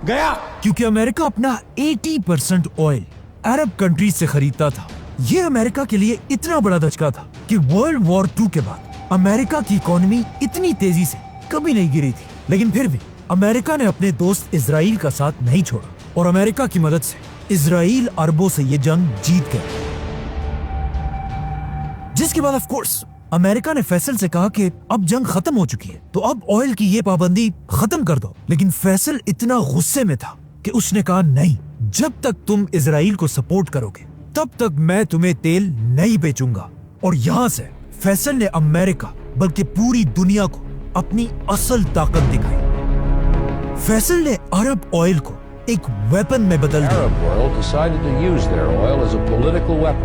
गया। क्योंकि अमेरिका अपना 80% ऑयल अरब कंट्रीज से खरीदता था। यह अमेरिका के लिए इतना बड़ा धचका था कि वर्ल्ड वॉर 2 के बाद अमेरिका की इकोनॉमी इतनी तेजी से कभी नहीं गिरी थी। लेकिन फिर भी अमेरिका ने अपने दोस्त इजराइल का साथ नहीं छोड़ा और अमेरिका की मदद से इजराइल अरबों से ये जंग जीत गया। जिसके बाद ऑफ कोर्स अमेरिका ने फैसल से कहा कि अब जंग खत्म हो चुकी है, तो अब ऑयल की ये पाबंदी खत्म कर दो। लेकिन फैसल इतना गुस्से में था कि उसने कहा, नहीं, जब तक तुम इजराइल को सपोर्ट करोगे तब तक मैं तुम्हें तेल नहीं बेचूंगा। और यहां से फैसल ने अमेरिका बल्कि पूरी दुनिया को अपनी असल ताकत दिखाई। फैसल ने अरब ऑयल को एक वेपन में बदल दिया,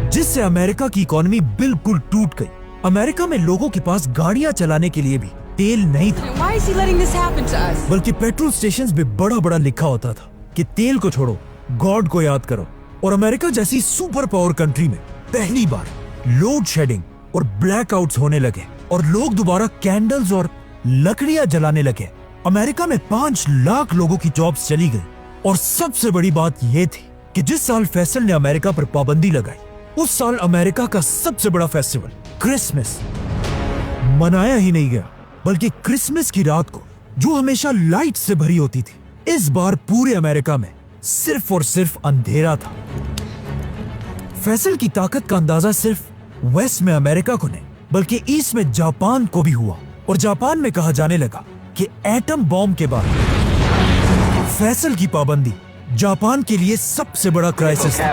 जिससे अमेरिका की इकोनॉमी बिल्कुल टूट गई। अमेरिका में लोगों के पास गाड़ियां चलाने के लिए भी तेल नहीं था, बल्कि पेट्रोल स्टेशंस पे बड़ा लिखा होता था कि तेल को छोड़ो, गॉड को याद करो। और अमेरिका जैसी सुपर पावर कंट्री में पहली बार लोड शेडिंग और ब्लैकआउट्स होने लगे और लोग दोबारा कैंडल्स और लकड़ियां जलाने लगे। अमेरिका में 5 लाख लोगों की जॉब्स चली गई। और सबसे बड़ी बात यह थी कि जिस साल फैसल ने अमेरिका पर पाबंदी लगाई, उस साल अमेरिका का सबसे बड़ा फेस्टिवल क्रिसमस मनाया ही नहीं गया, बल्कि क्रिसमस की रात को, जो हमेशा लाइट से भरी होती थी, इस बार पूरे अमेरिका में सिर्फ और सिर्फ अंधेरा था। फैसल की ताकत का अंदाजा सिर्फ वेस्ट में अमेरिका को नहीं, बल्कि ईस्ट में जापान को भी हुआ। और जापान में कहा जाने लगा कि एटम बॉम्ब के बाद फैसल की पाबंदी जापान के लिए सबसे बड़ा क्राइसिस था।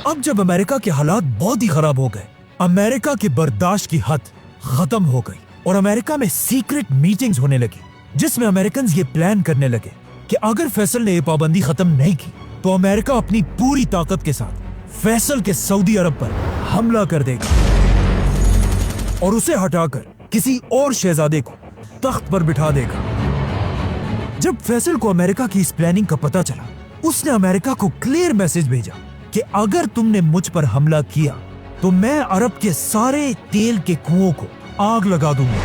अब जब अमेरिका के हालात बहुत ही खराब हो गए, अमेरिका की बर्दाश्त की हद खत्म हो गई और अमेरिका में सीक्रेट मीटिंग्स होने लगी, जिसमें अमेरिकन ये प्लान करने लगे कि अगर फैसल ने ये पाबंदी खत्म नहीं की तो अमेरिका अपनी पूरी ताकत के साथ फैसल के सऊदी अरब पर हमला कर देगा और उसे हटाकर किसी और शहजादे को तख्त पर बिठा देगा। जब फैसल को अमेरिका की इस प्लानिंग का पता चला, उसने अमेरिका को क्लियर मैसेज भेजा कि अगर तुमने मुझ पर हमला किया तो मैं अरब के सारे तेल के कुओं को आग लगा दूंगा।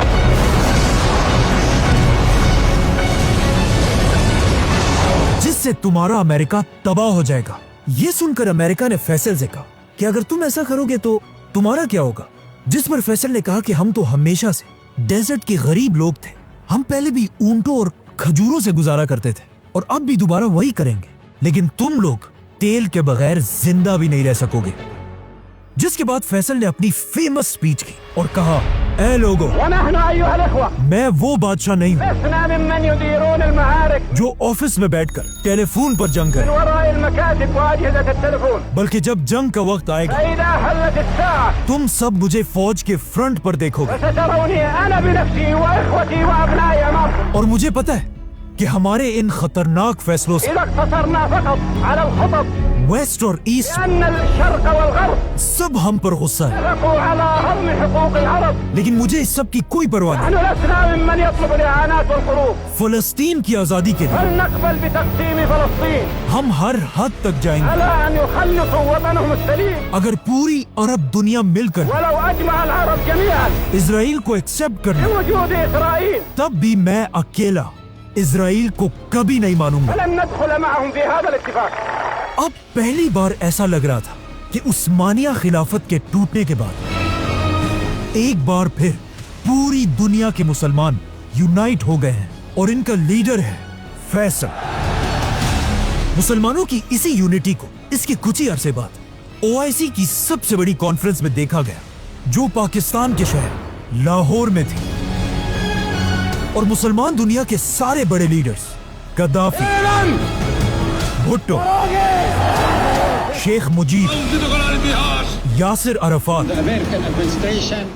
जिससे तुम्हारा अमेरिका तबाह हो जाएगा। ये सुनकर अमेरिका ने फैसल से कहा कि अगर तुम ऐसा करोगे तो तुम्हारा क्या होगा। जिस पर फैसल ने कहा कि हम तो हमेशा से डेजर्ट के गरीब लोग थे, हम पहले भी ऊंटों और खजूरों से गुजारा करते थे और अब भी दोबारा वही करेंगे, लेकिन तुम लोग तेल के बगैर जिंदा भी नहीं रह सकोगे। जिसके बाद फैसल ने अपनी फेमस स्पीच की और कहा, ऐ लोगों, मैं वो बादशाह नहीं हूँ जो ऑफिस में बैठकर टेलीफोन पर जंग करे, बल्कि जब जंग का वक्त आएगा तुम सब मुझे फौज के फ्रंट पर देखोगे और मुझे पता है कि हमारे इन खतरनाक फैसलों से वेस्ट और ईस्ट أن الشرق والغرب सब हम पर गुस्सा है, اتفقوا على هضم حقوق العرب. लेकिन मुझे इस सब की कोई परवाह नहीं. نحن لسنا ممن يطلب الإعانات والحروب. फलस्तीन की आजादी के लिए فلنقبل بتقسيم فلسطين हम हर हद तक जाएंगे على أن يخلصوا وطنهم السليم. अगर पूरी अरब दुनिया मिलकर ولو أجمع العرب جميعا इसराइल को एक्सेप्ट कर ले, بوجود إسرائيل तब भी मैं अकेला इसराइल को कभी नहीं मानूंगा. فلن ندخل معهم في هذا الاتفاق. अब पहली बार ऐसा लग रहा था कि उस्मानिया खिलाफत के टूटने के बाद एक बार फिर पूरी दुनिया के मुसलमान यूनाइट हो गए हैं और इनका लीडर है फैसल. मुसलमानों की इसी यूनिटी को इसके कुछ ही अरसे बाद OIC की सबसे बड़ी कॉन्फ्रेंस में देखा गया, जो पाकिस्तान के शहर लाहौर में थी. और मुसलमान दुनिया के सारे बड़े लीडर्स गद्दाफी, भुट्टो, शेख मुजीब, यासिर अरफात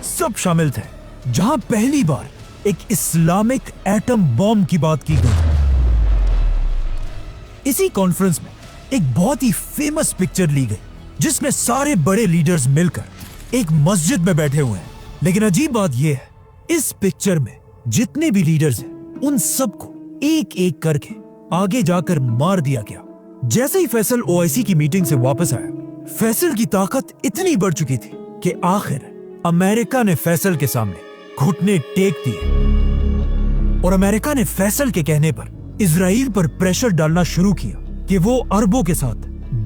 सब शामिल थे, जहां पहली बार एक इस्लामिक एटम बॉम्ब की बात की गई. इसी कॉन्फ्रेंस में एक बहुत ही फेमस पिक्चर ली गई, जिसमें सारे बड़े लीडर्स मिलकर एक मस्जिद में बैठे हुए हैं. लेकिन अजीब बात यह है, इस पिक्चर में जितने भी लीडर्स हैं उन सबको एक एक करके आगे जाकर मार दिया गया. जैसे ही फैसल OIC की मीटिंग से वापस आया, फैसल की ताकत इतनी बढ़ चुकी थी कि आखिर अमेरिका ने फैसल के सामने घुटने टेक दिए और अमेरिका ने फैसल के कहने पर इजराइल पर प्रेशर डालना शुरू किया कि वो अरबों के साथ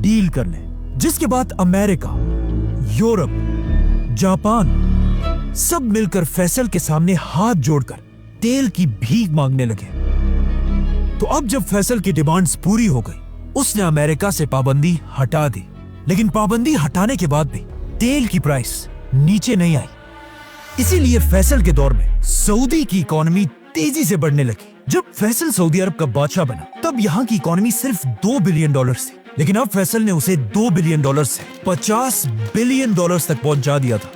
डील कर ले. जिसके बाद अमेरिका, यूरोप, जापान सब मिलकर फैसल के सामने हाथ जोड़कर तेल की भीख मांगने लगे. तो अब जब फैसल की डिमांड्स पूरी हो गई, उसने अमेरिका से पाबंदी हटा दी. लेकिन पाबंदी हटाने के बाद भी तेल की प्राइस नीचे नहीं आई. इसीलिए फैसल के दौर में सऊदी की इकोनॉमी तेजी से बढ़ने लगी. जब फैसल सऊदी अरब का बादशाह बना, तब यहाँ की इकोनॉमी सिर्फ $2 बिलियन थी, लेकिन अब फैसल ने उसे $2 बिलियन से $50 बिलियन तक पहुंचा दिया था.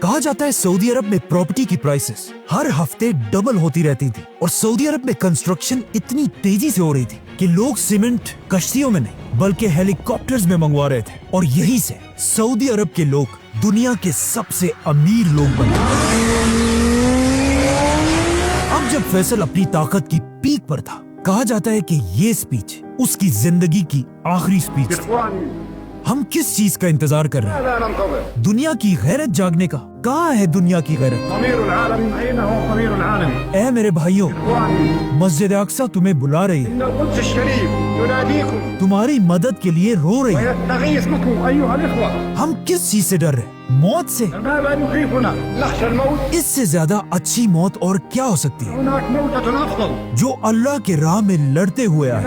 कहा जाता है सऊदी अरब में प्रॉपर्टी की प्राइसेस हर हफ्ते डबल होती रहती थी और सऊदी अरब में कंस्ट्रक्शन इतनी तेजी से हो रही थी कि लोग सीमेंट कश्तियों में नहीं बल्कि हेलीकॉप्टर्स में मंगवा रहे थे. और यहीं से सऊदी अरब के लोग दुनिया के सबसे अमीर लोग बने. अब जब फैसल अपनी ताकत की पीक पर था, कहा जाता है कि ये स्पीच उसकी जिंदगी की आखिरी स्पीच थी. हम किस चीज का इंतजार कर रहे हैं? दुनिया की गैरत जागने का. कहाँ है दुनिया की गैरत? ऐ मेरे भाइयों, मस्जिद अक्सा तुम्हें बुला रही है, तुम्हारी मदद के लिए रो रही है. हम किस चीज से डर रहे हैं? मौत से. इससे ज्यादा अच्छी मौत और क्या हो सकती है? जो अल्लाह के राह में लड़ते हुए आए.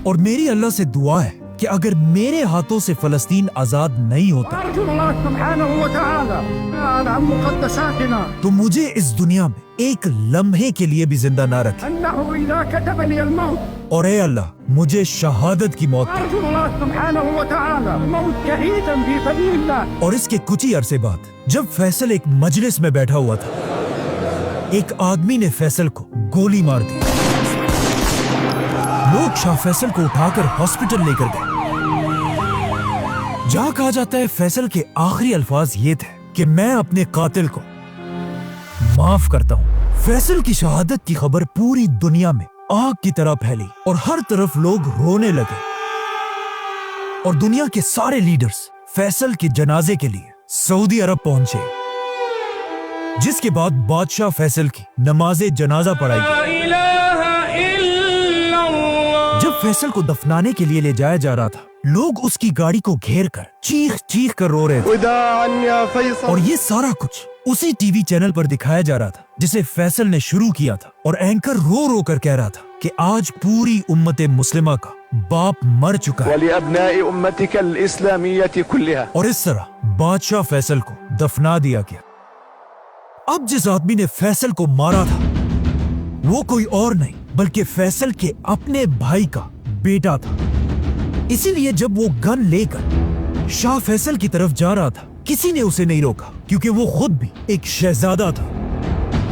और मेरी अल्लाह से दुआ है कि अगर मेरे हाथों से फलस्तीन आजाद नहीं होता तो मुझे इस दुनिया में एक लम्हे के लिए भी जिंदा ना रखे. और ए अल्लाह, मुझे शहादत की मौत दे. और इसके कुछ ही अरसे बाद जब फैसल एक मजलिस में बैठा हुआ था, एक आदमी ने फैसल को गोली मार दी. लोग शाह फैसल को उठाकर हॉस्पिटल लेकर गए, जहां कहा जाता है फैसल के आखिरी अल्फाज ये थे कि मैं अपने कातिल को माफ करता हूं. फैसल की शहादत की खबर पूरी दुनिया में आग की तरह फैली और हर तरफ लोग रोने लगे. और दुनिया के सारे लीडर्स फैसल के जनाजे के लिए सऊदी अरब पहुंचे, जिसके बाद बादशाह फैसल की नमाजे जनाजा पढ़ाई गई. जब फैसल को दफनाने के लिए ले जाया जा रहा था, लोग उसकी गाड़ी को घेर कर चीख चीख कर रो रहे थे. और ये सारा कुछ उसी टीवी चैनल पर दिखाया जा रहा था जिसे फैसल ने शुरू किया था. और एंकर रो रो कर कह रहा था कि आज पूरी उम्मत मुस्लिमा का बाप मर चुका है. और इस तरह बादशाह फैसल को दफना दिया गया. अब जिस आदमी ने फैसल को मारा था वो कोई और नहीं बल्कि फैसल के अपने भाई का बेटा था. इसीलिए जब वो गन लेकर शाह फैसल की तरफ जा रहा था, किसी ने उसे नहीं रोका, क्योंकि वो खुद भी एक शहजादा था.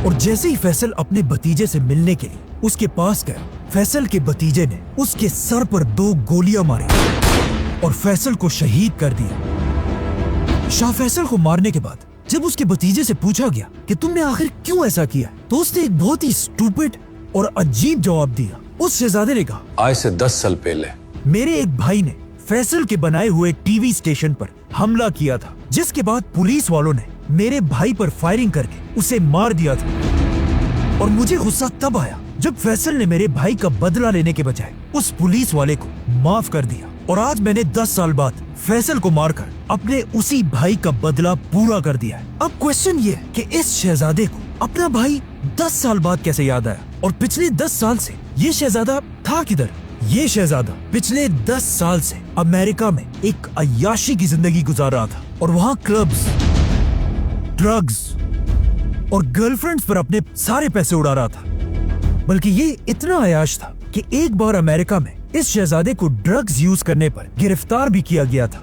और जैसे ही फैसल अपने भतीजे से मिलने के लिए उसके पास गया, फैसल के भतीजे ने उसके सर पर 2 गोलियां मारी और फैसल को शहीद कर दिया। शाह फैसल को मारने के बाद जब उसके भतीजे से पूछा गया कि तुमने आखिर क्यों ऐसा किया, तो उसने एक बहुत ही स्टूपिड और अजीब जवाब दिया। उस शहजादे ने कहा, आज से 10 साल पहले मेरे एक भाई ने फैसल के बनाए हुए टीवी स्टेशन पर हमला किया था, जिसके बाद पुलिस वालों ने मेरे भाई पर फायरिंग करके उसे मार दिया था। और मुझे गुस्सा तब आया जब फैसल ने मेरे भाई का बदला लेने के बजाय उस पुलिस वाले को माफ कर दिया। और आज मैंने 10 साल बाद फैसल को मारकर अपने उसी भाई का बदला पूरा कर दिया है। अब क्वेश्चन ये है कि इस शहजादे को अपना भाई 10 साल बाद कैसे याद आया, और पिछले 10 साल से ये शहजादा था किधर? ये शहजादा पिछले 10 साल से अमेरिका में एक अय्याशी की जिंदगी गुजार रहा था और वहाँ क्लब्स, ड्रग्स और गर्लफ्रेंड्स पर अपने सारे पैसे उड़ा रहा था। बल्कि ये इतना अय्याश था कि एक बार अमेरिका में इस शहजादे को ड्रग्स यूज करने पर गिरफ्तार भी किया गया था।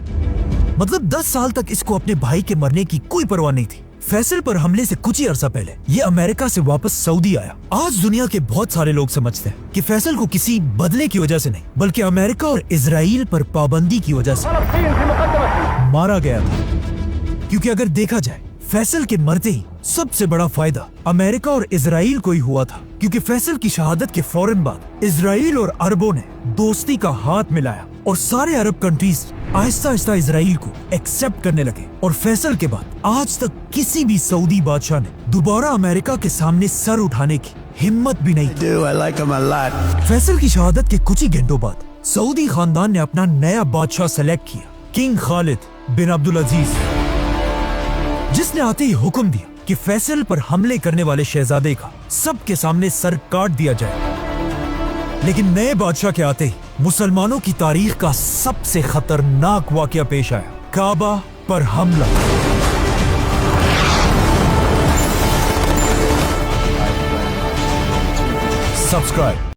मतलब 10 साल तक इसको अपने भाई के मरने की कोई परवाह नहीं थी। फैसल पर हमले से कुछ ही अरसा पहले ये अमेरिका से वापस सऊदी आया। आज दुनिया के बहुत सारे लोग समझते हैं कि फैसल को किसी बदले की वजह से नहीं, बल्कि अमेरिका और इजराइल पर पाबंदी की वजह से मारा गया था। क्योंकि अगर देखा जाए, फैसल के मरते ही सबसे बड़ा फायदा अमेरिका और इजराइल को ही हुआ था, क्योंकि फैसल की शहादत के फौरन बाद इजराइल और अरबों ने दोस्ती का हाथ मिलाया और सारे अरब कंट्रीज आहिस्ता आहिस्ता इजराइल को एक्सेप्ट करने लगे। और फैसल के बाद आज तक किसी भी सऊदी बादशाह ने दोबारा अमेरिका के सामने सर उठाने की हिम्मत भी नहीं की। फैसल की शहादत के कुछ ही घंटों बाद सऊदी खानदान ने अपना नया बादशाह सेलेक्ट किया, किंग खालिद बिन अब्दुल अजीज, जिसने आते ही हुक्म दिया कि फैसल पर हमले करने वाले शहजादे का सबके सामने सर काट दिया जाए। लेकिन नए बादशाह के आते ही मुसलमानों की तारीख का सबसे खतरनाक वाकया पेश आया, काबा पर हमला। सब्सक्राइब